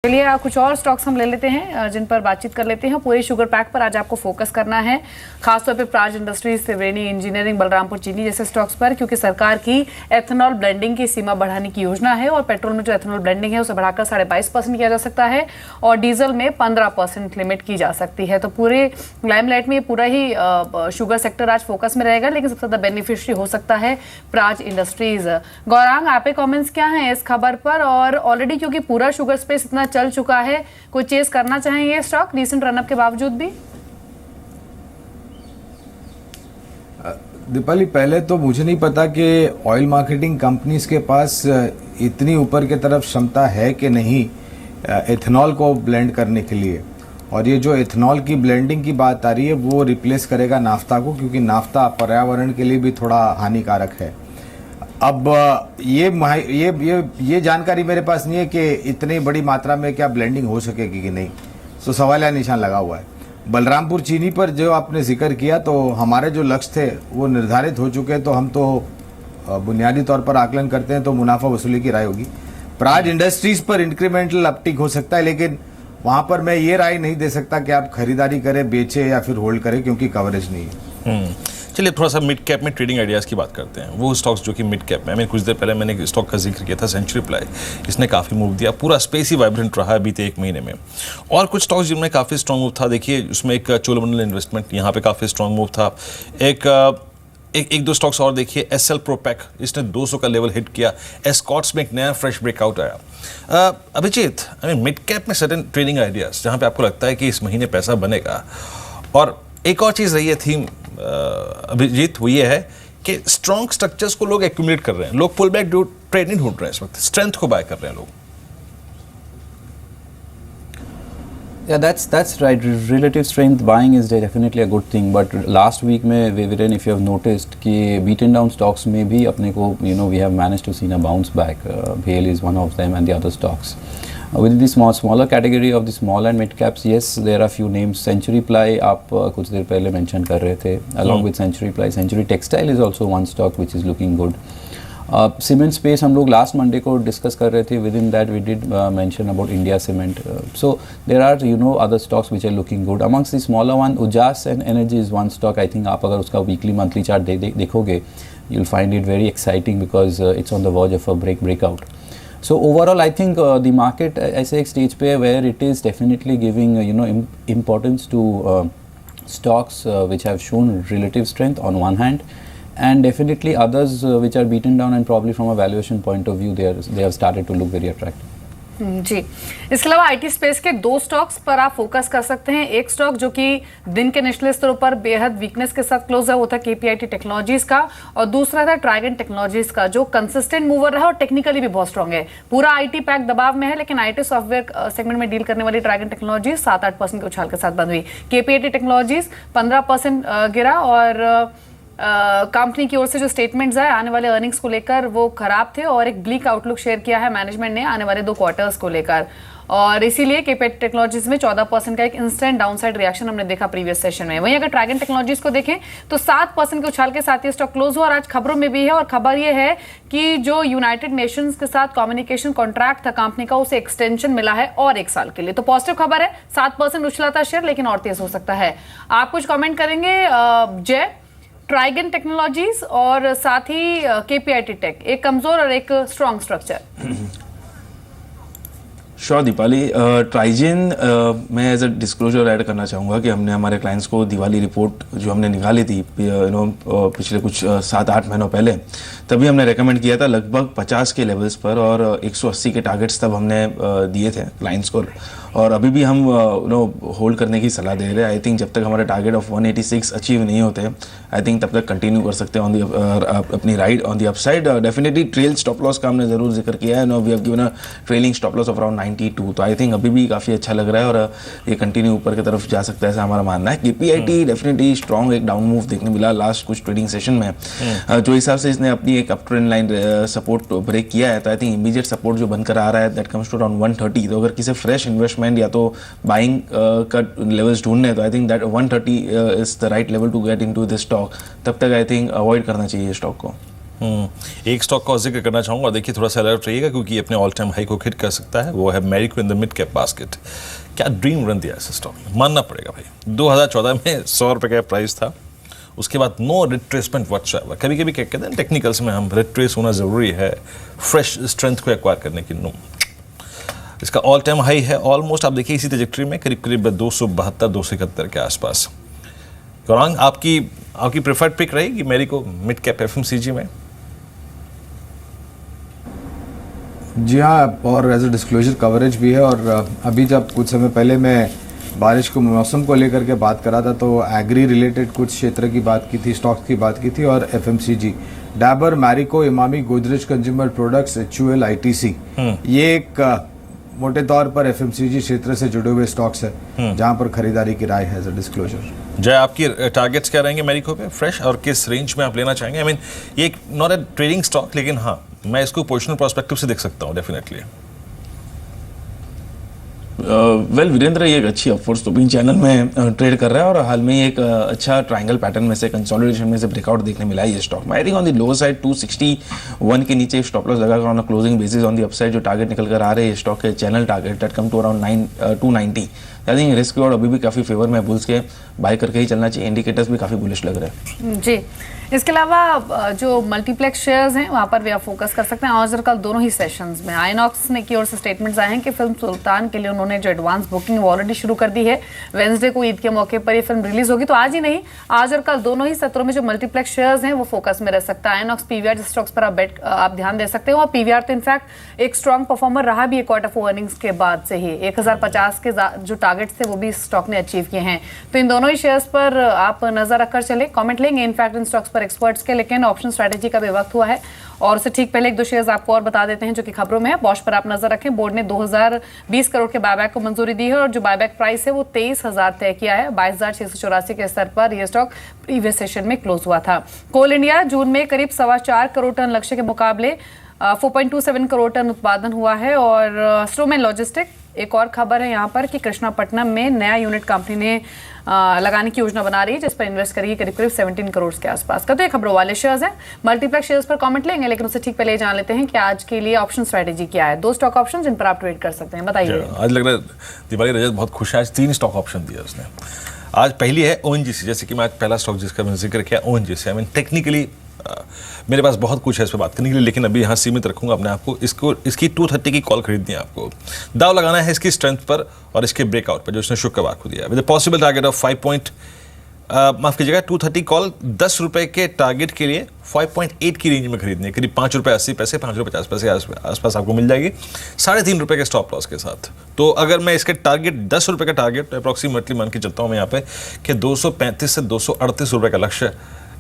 चलिए कुछ और स्टॉक्स हम ले लेते हैं जिन पर बातचीत कर लेते हैं। पूरे शुगर पैक पर आज आपको फोकस करना है, खासतौर पे प्राज इंडस्ट्रीज, त्रिवेणी इंजीनियरिंग, बलरामपुर चीनी जैसे स्टॉक्स पर, क्योंकि सरकार की एथेनॉल ब्लेंडिंग की सीमा बढ़ाने की योजना है और पेट्रोल में जो एथेनॉल ब्लेंडिंग है उसे बढ़ाकर 22.5% किया जा सकता है और डीजल में 15% लिमिट की जा सकती है। तो पूरे लाइमलाइट में ये पूरा ही शुगर सेक्टर आज फोकस में रहेगा, लेकिन सबसे ज्यादा बेनिफिशियरी हो सकता है प्राज इंडस्ट्रीज। गौरांग, आपके कॉमेंट्स क्या हैं इस खबर पर? और ऑलरेडी क्योंकि पूरा शुगर स्पेस इतना चल चुका है, कोई चेस करना चाहेंगे स्टॉक रीसेंट रनअप के बावजूद भी? दीपाली, पहले तो मुझे नहीं पता कि ऑयल मार्केटिंग कंपनीज के पास इतनी ऊपर की तरफ क्षमता है कि नहीं एथेनॉल को ब्लेंड करने के लिए। और ये जो एथेनॉल की ब्लेंडिंग की बात आ रही है वो रिप्लेस करेगा नाफ्ता को, क्योंकि नाफ्ता पर्यावरण के लिए भी थोड़ा हानिकारक है। अब ये जानकारी मेरे पास नहीं है कि इतनी बड़ी मात्रा में क्या ब्लेंडिंग हो सकेगी कि नहीं, तो सवाल या निशान लगा हुआ है। बलरामपुर चीनी पर जो आपने जिक्र किया, तो हमारे जो लक्ष्य थे वो निर्धारित हो चुके हैं, तो हम तो बुनियादी तौर पर आकलन करते हैं तो मुनाफा वसूली की राय होगी। प्राज इंडस्ट्रीज पर इंक्रीमेंटल अपटिक हो सकता है, लेकिन वहां पर मैं ये राय नहीं दे सकता कि आप खरीदारी करें, बेचे या फिर होल्ड करें, क्योंकि कवरेज नहीं है। चलिए थोड़ा सा मिड कैप में ट्रेडिंग आइडियाज़ की बात करते हैं। वो स्टॉक्स जो कि मिड कैप में, कुछ देर पहले मैंने एक स्टॉक का जिक्र किया था, सेंचुरी प्लाई। इसने काफ़ी मूव दिया, पूरा स्पेस ही वाइब्रेंट रहा है बीते एक महीने में। और कुछ स्टॉक्स जिनमें काफ़ी स्ट्रॉन्ग मूव था, देखिए उसमें एक चोलामंडलम इन्वेस्टमेंट, यहाँ पे काफ़ी स्ट्रॉन्ग मूव था। एक दो स्टॉक्स और देखिए, एसएल प्रोपैक, इसने 200 का लेवल हिट किया। एस्कॉट्स में एक नया फ्रेश ब्रेकआउट आया। अभिजीत, मिड कैप में सर्टेन ट्रेडिंग आइडियाज़ जहाँ पे आपको लगता है कि इस महीने पैसा बनेगा। और एक और चीज़ रही है थीम अभिजीत, वो ये है कि स्ट्रॉन्ग स्ट्रक्चर्स को लोग एक्यूमुलेट कर रहे हैं, लोग पुल बैक ट्रेड नहीं ढूंढ रहे हैं इस वक्त, स्ट्रेंथ को बाय कर रहे हैं लोग। Yeah, that's right. Relative strength buying is definitely a good thing. But last week में Viren, if you have noticed कि beaten down stocks में भी अपने को we have managed to see a bounce back. BHEL is one of them and the other stocks. Within the smaller category of the small and mid caps, yes, there are few names. Century Ply आप कुछ देर पहले mention कर रहे थे. Along with Century Ply, Century Textile is also one stock which is looking good. Cement space हम लोग last Monday को discuss कर रहे थे, with in that we did mention about India cement. So there are other stocks which are looking good. Amongst the smaller one, Ujaas and energy is one stock. I think आप अगर उसका weekly monthly chart देखोगे, you will find it very exciting because it's on the verge of a breakout. So overall, I think the market ऐसे एक stage पे where it is definitely giving importance to stocks which have shown relative strength on one hand, and definitely others which are beaten down, and probably from a valuation point of view they have started to look very attractive. जी, इसके अलावा IT space के दो stocks पर आप focus कर सकते हैं. एक स्टॉक जो कि दिन के निचले स्तरों पर बेहद वीकनेस के साथ क्लोज है, वो था केपीआईटी टेक्नोलॉजीज का, और दूसरा था ट्राइगन टेक्नोलॉजीज का, जो कंसिस्टेंट मूवर रहा और टेक्निकली भी बहुत स्ट्रॉन्ग है. पूरा आईटी पैक दबाव में है, लेकिन आईटी सॉफ्टवेयर सेगमेंट में डील करने वाली ट्राइगन टेक्नोलॉजीज 7-8% के उछाल के साथ बंद हुई. केपीआईटी टेक्नोलॉजीज 15% गिरा, और कंपनी की ओर से जो स्टेटमेंट्स आए आने वाले अर्निंग्स को लेकर वो खराब थे, और एक ब्लीक आउटलुक शेयर किया है मैनेजमेंट ने आने वाले 2 क्वार्टर्स को लेकर, और इसीलिए केपीआईटी टेक्नोलॉजीज में 14% का एक इंस्टेंट डाउनसाइड रिएक्शन हमने देखा प्रीवियस सेशन में. वहीं अगर ड्रैगन टेक्नोलॉजीज को देखें तो 7% के उछाल के साथ ये स्टॉक क्लोज हुआ, और आज खबरों में भी है, और खबर ये है कि जो यूनाइटेड नेशंस के साथ कम्युनिकेशन कॉन्ट्रैक्ट था कंपनी का, उसे एक्सटेंशन मिला है और 1 साल के लिए. तो पॉजिटिव खबर है. 7% उछला था शेयर, लेकिन और तेज हो सकता है. आप कुछ कॉमेंट करेंगे जय? ट्राइगन टेक्नोलॉजीज और साथ ही केपीआईटी टेक, एक कमजोर और एक स्ट्रॉन्ग स्ट्रक्चर. श्योर दीपाली, ट्राइजन मैं एज अ डिस्क्लोजर ऐड करना चाहूँगा कि हमने हमारे क्लाइंट्स को दिवाली रिपोर्ट जो हमने निकाली थी पिछले कुछ 7-8 महीनों पहले, तभी हमने रेकमेंड किया था लगभग 50 के लेवल्स पर, और 180 के टारगेट्स तब हमने दिए थे क्लाइंट्स को, और अभी भी हम होल्ड करने की सलाह दे रहे हैं. आई थिंक जब तक हमारे टारगेट ऑफ 186 अचीव नहीं होते, आई थिंक तब तक कंटिन्यू कर सकते हैं अपनी ride on the upside. Definitely trail stop loss का हमने ज़रूर जिक्र किया है. We have given a trailing stop loss of around 92, तो आई थिंक अभी भी काफ़ी अच्छा लग रहा है, और ये कंटिन्यू ऊपर की तरफ जा सकता है, ऐसा हमारा मानना है. केपीआईटी डेफिनेटली स्ट्रॉन्ग एक डाउन मूव देखने मिला लास्ट कुछ ट्रेडिंग सेशन में, जो हिसाब से इसने अपनी एक up trend line support break किया है, तो आई थिंक इमीडिएट सपोर्ट जो बनकर आ रहा है दैट कम्स टू अराउंड 130. तो अगर किसी फ्रेश इन्वेस्टमेंट या तो बाइंग का लेवल्स ढूंढने, तो I think that 130 is the right level to get into this stock. तब तक आई थिंक अवॉइड करना चाहिए स्टॉक को. एक स्टॉक का जिक्र करना चाहूँगा, देखिए थोड़ा सा अलर्ट रहिएगा क्योंकि ये अपने ऑल टाइम हाई को हिट कर सकता है। वो है Marico in the mid cap basket. क्या ड्रीम रन दिया इस स्टॉक ने, मानना पड़ेगा भाई। 2014 में 100 रुपये का प्राइस था, उसके बाद नो रिट्रेसमेंट व्हाटसोएवर। कभी कभी क्या कहते हैं टेक्निकल्स में हम रिट्रेस होना ज़रूरी है फ्रेश स्ट्रेंथ को एक्वायर करने की। नो, इसका ऑल टाइम हाई है ऑलमोस्ट, आप देखिए इसी ट्रैजेक्टरी में करीब करीब 272-271 के आसपास। गौरांग, आपकी प्रेफर्ड पिक रहेगी मैरिको मिड कैप एफएमसीजी में? जी हाँ, और एज ए डिस्क्लोजर कवरेज भी है। और अभी जब कुछ समय पहले मैं बारिश को मौसम को लेकर के बात करा था तो एग्री रिलेटेड कुछ क्षेत्र की बात की थी, स्टॉक्स की बात की थी, और FMCG Dabur, Marico, Emami, Godrej consumer products, HUL, ITC, ये एक मोटे तौर पर एफएमसीजी क्षेत्र से जुड़े हुए स्टॉक्स है जहां पर खरीदारी की राय है एज ए डिस्क्लोजर। जय, आपकी टारगेट्स क्या रहेंगे मैरिको पे फ्रेश, और किस रेंज में आप लेना चाहेंगे? आई मीन ये एक नॉट ए ट्रेडिंग स्टॉक, लेकिन हाँ मैं इसको पोजिशनल पर्सपेक्टिव से देख सकता हूँ डेफिनेटली। वेल वीरेंद्र, ये एक अच्छी अपवर्ड स्लोपिंग चैनल में ट्रेड कर रहा है और हाल में ही एक अच्छा ट्रायंगल पैटर्न में से कंसोलिडेशन में से ब्रेकआउट देखने मिला है ये स्टॉक में। I think on the lower side 261 के नीचे स्टॉप लॉस लगाकर on a closing basis on the upside जो टारगेट निकल कर आ रहे हैं स्टॉक के channel target that come to around 290। I think risk और अभी भी काफ़ी फेवर में बुल्स के बाय करके ही चलना चाहिए। इंडिकेटर्स भी काफ़ी बुलिश लग रहे हैं जी। इसके अलावा जो मल्टीप्लेक्स शेयर्स हैं वहाँ पर भी आप फोकस कर सकते हैं। आज और कल दोनों ही सेशंस में आइनॉक्स ने की ओर से स्टेटमेंट्स आए हैं कि फिल्म सुल्तान के लिए उन्होंने जो एडवांस बुकिंग ऑलरेडी शुरू कर दी है। वेंसडे को ईद के मौके पर ये फिल्म रिलीज होगी, तो आज ही नहीं, आज और कल दोनों ही सत्रों में जो मल्टीप्लेक्स शेयर्स हैं वो फोकस में रह सकता है। आइनॉक्स, पीवीआर स्टॉक्स पर आप ध्यान दे सकते हो। और पीवीआर तो इनफैक्ट एक स्ट्रॉन्ग परफॉर्मर रहा भी है क्वार्टर 4 अर्निंग्स के बाद से ही। 1050 के जो टारगेट्स थे वो भी स्टॉक ने अचीव किए हैं। तो इन दोनों ही शेयर्स पर आप नजर रखकर चले। कमेंट लेंगे इनफैक्ट इन स्टॉक्स पर एक्सपर्ट्स के, लेकिन ऑप्शन स्ट्रैटेजी का भी वक्त हुआ है। और उससे ठीक पहले 1-2 शेयर्स आपको और बता देते हैं जो कि खबरों में है। बॉश पर आप नजर रखें। बोर्ड ने 2020 करोड़ के बायबैक को मंजूरी दी है और जो बायबैक प्राइस है वो 23,000 तय किया है। 22,684 के स्तर पर यह स्टॉक प्रीवियस सेशन में क्लोज हुआ था। कोल इंडिया जून में करीब 4.25 करोड़ टन लक्ष्य के मुकाबले 4.27 करोड़ टन उत्पादन हुआ है। और स्ट्रोमैन लॉजिस्टिक, एक और खबर है यहाँ पर कि कृष्णापट्टनम में नया यूनिट कंपनी ने लगाने की योजना बना रही है जिस पर इन्वेस्ट करेगी करीब 17 करोड़ के आसपास का। तो ये खबरों वाले शेयर्स हैं। मल्टीप्लेक्स शेयर्स पर कमेंट लेंगे, लेकिन उससे ठीक पहले जान लेते हैं कि आज के लिए ऑप्शन स्ट्रैटेजी क्या है। 2 स्टॉक ऑप्शन जिन पर आप ट्रेड कर सकते हैं, बताइए। आज लग रहा है दिवाली रजत बहुत खुश है, आज 3 स्टॉक ऑप्शन दिया उसने। आज पहली है ONGC, जैसे कि मैं आज पहला स्टॉक जिसका मैंने जिक्र किया ONGC। आई मीन टेक्निकली मेरे पास बहुत कुछ है इस पर बात करने के लिए, लेकिन अभी यहाँ सीमित रखूंगा अपने आप को। इसकी 230 की कॉल खरीदनी है आपको। दाव लगाना है इसकी स्ट्रेंथ पर और इसके ब्रेकआउट पर जो इसने शुक्रवार को दिया विद पॉसिबल टारगेट ऑफ माफ कीजिएगा 230 कॉल 10 रुपए के टारगेट के लिए 5.8 की रेंज में खरीदनी है। करीब 5 रुपये 80 पैसे, 5 रुपये 50 पैसे आसपास आपको मिल जाएगी 3.5 रुपये के स्टॉप लॉस के साथ। तो अगर मैं इसके टारगेट 10 रुपये का टारगेट अप्रॉक्सीमेटली मान के चलता हूँ मैं यहाँ पे कि 235 से 238 रुपये का लक्ष्य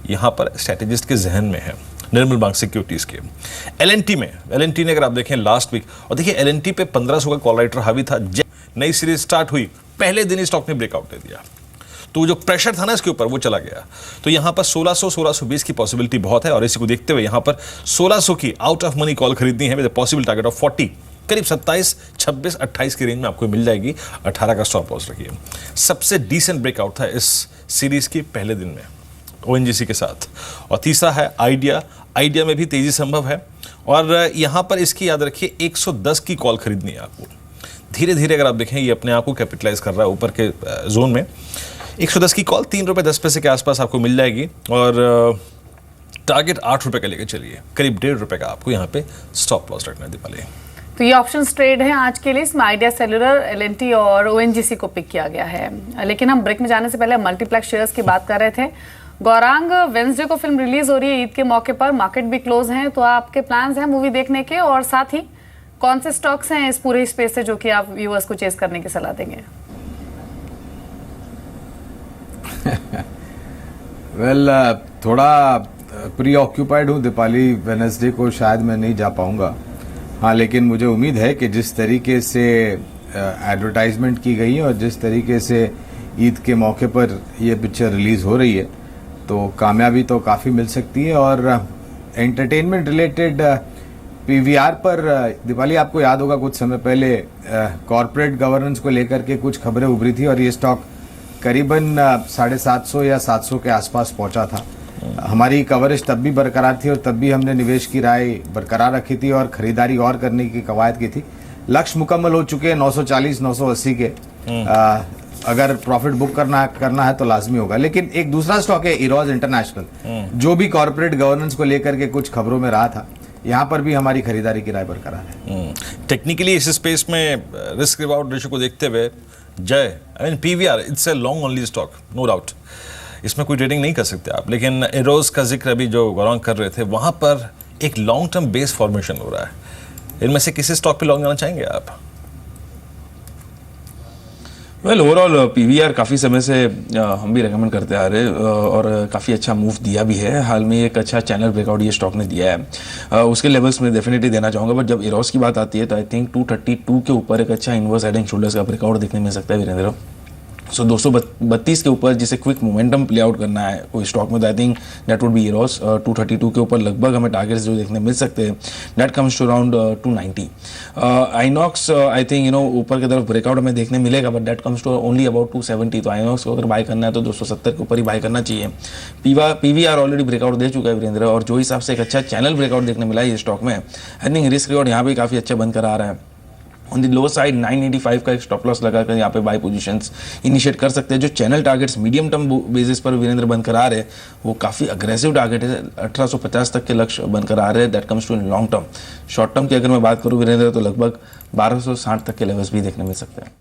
यहाँ पर स्ट्रैटेजिस्ट के जहन में है निर्मल बैंक सिक्योरिटीज़ के। L&T ने अगर आप देखें लास्ट वीक, और देखिए L&T पे 1500 का कॉल राइटर हावी था। नई सीरीज स्टार्ट हुई पहले दिन ही स्टॉक ने ब्रेकआउट दे दिया, तो जो प्रेशर था ना इसके ऊपर वो चला गया। तो यहाँ पर 1600-1620 की पॉसिबिलिटी बहुत है और इसी को देखते हुए यहाँ पर 1600 की आउट ऑफ मनी कॉल खरीदनी है विद पॉसिबल टारगेट ऑफ 40, करीब 27, 26, 28 की रेंज में आपको मिल जाएगी। 18 का स्टॉप लॉस रखिए। सबसे डिसेंट ब्रेकआउट था इस सीरीज के पहले दिन में ONGC के साथ। और तीसरा है आइडिया में भी तेजी संभव है और यहाँ पर इसकी याद रखिए 110 की कॉल खरीदनी है आपको। धीरे धीरे अगर आप देखें ये अपने आप को कैपिटलाइज कर रहा है ऊपर के जोन में। 110 की कॉल 3 रुपये 10 पैसे के आसपास आपको मिल जाएगी और टारगेट 8 रुपये का लेकर चलिए, करीब 1.5 रुपये का आपको यहाँ पे स्टॉप लॉस रखना है दीपाली। तो ये ऑप्शंस ट्रेड है आज के लिए। इसमें आइडिया सेल्युलर, L&T और ONGC को पिक किया गया है। लेकिन हम ब्रेक में जाने से पहले मल्टीप्लेक्स शेयर्स की बात कर रहे थे। गौरांग, वेंसडे को फिल्म रिलीज हो रही है ईद के मौके पर, मार्केट भी क्लोज हैं, तो आपके प्लान्स हैं मूवी देखने के, और साथ ही कौन से स्टॉक्स हैं इस पूरे स्पेस से जो कि आप व्यूअर्स को चेस करने की सलाह देंगे? वेल थोड़ा प्री ऑक्यूपाइड हूँ दीपाली, वेडनेसडे को शायद मैं नहीं जा पाऊँगा। हाँ, लेकिन मुझे उम्मीद है कि जिस तरीके से एडवर्टाइजमेंट की गई है और जिस तरीके से ईद के मौके पर ये पिक्चर रिलीज़ हो रही है तो कामयाबी तो काफ़ी मिल सकती है। और एंटरटेनमेंट रिलेटेड PVR पर दीपाली आपको याद होगा कुछ समय पहले कॉरपोरेट गवर्नेंस को लेकर के कुछ खबरें उभरी थी और ये स्टॉक करीबन 750 या 700 के आसपास पहुंचा था। हमारी कवरेज तब भी बरकरार थी और तब भी हमने निवेश की राय बरकरार रखी थी और खरीदारी और करने की कवायद की थी। लक्ष्य मुकम्मल हो चुके हैं 940 980 के। अगर प्रॉफिट बुक करना है तो लाजमी होगा। लेकिन एक दूसरा स्टॉक है इरोज इंटरनेशनल, जो भी कॉर्पोरेट गवर्नेंस को लेकर के कुछ खबरों में रहा था, यहाँ पर भी हमारी खरीदारी की राय बरकरार है। टेक्निकली इस स्पेस में रिस्क रिवॉर्ड रेशियो को देखते हुए Jay, I mean PVR it's a long only stock, no doubt, इसमें कोई ट्रेडिंग नहीं कर सकते आप। लेकिन इरोज का जिक्र अभी जो गौरव कर रहे थे, वहाँ पर एक लॉन्ग टर्म बेस फॉर्मेशन हो रहा है। इनमें से किसी स्टॉक पे लॉन्ग जाना चाहेंगे आप? वेल ओवरऑल पीवीआर काफ़ी समय से हम भी रेकमेंड करते आ रहे और काफ़ी अच्छा मूव दिया भी है। हाल में एक अच्छा चैनल ब्रेकआउट ये स्टॉक ने दिया है, उसके लेवल्स में डेफिनेटली देना चाहूँगा। बट जब इरोज की बात आती है तो आई थिंक 232 के ऊपर एक अच्छा इनवर्स हेड एंड शोल्डर्स का ब्रेकआउट देखने मिल सकता है वीरेंद्र। सो 232 के ऊपर जिसे क्विक मोमेंटम प्ले आउट करना है कोई स्टॉक में, तो I think that would be Eros. 232 के ऊपर लगभग हमें टारगेट्स जो देखने मिल सकते हैं, that comes to around 290। Inox I think ऊपर की तरफ ब्रेकआउट हमें देखने मिलेगा, but that comes to only about 270। तो आइनॉक्स को अगर बाय करना है तो 270 के ऊपर ही बाय करना चाहिए। पीवीआर ऑलरेडी ब्रेकआउट दे चुका है वीरेंद्र, और जो हिसाब से एक अच्छा चैनल ब्रेकआउट देखने मिला है ये स्टॉक में, आई थिंक रिस्क रिवॉर्ड यहाँ पे काफ़ी अच्छा बनकर आ रहा है। ऑन द लो साइड 985 का एक स्टॉप लॉस लगाकर यहाँ पे बाय पोजीशंस इनिशिएट कर सकते हैं। जो channel targets medium term basis पर वीरेंद्र बनकर आ रहे हैं वो काफ़ी अग्रेसिव टारगेट है, 1850 तक के लक्ष्य बनकर आ रहे हैं। That comes to in long term. Short term की अगर मैं बात करूँ वीरेंद्र तो लगभग 1260 तक के लेवल्स भी देखने मिल सकते हैं।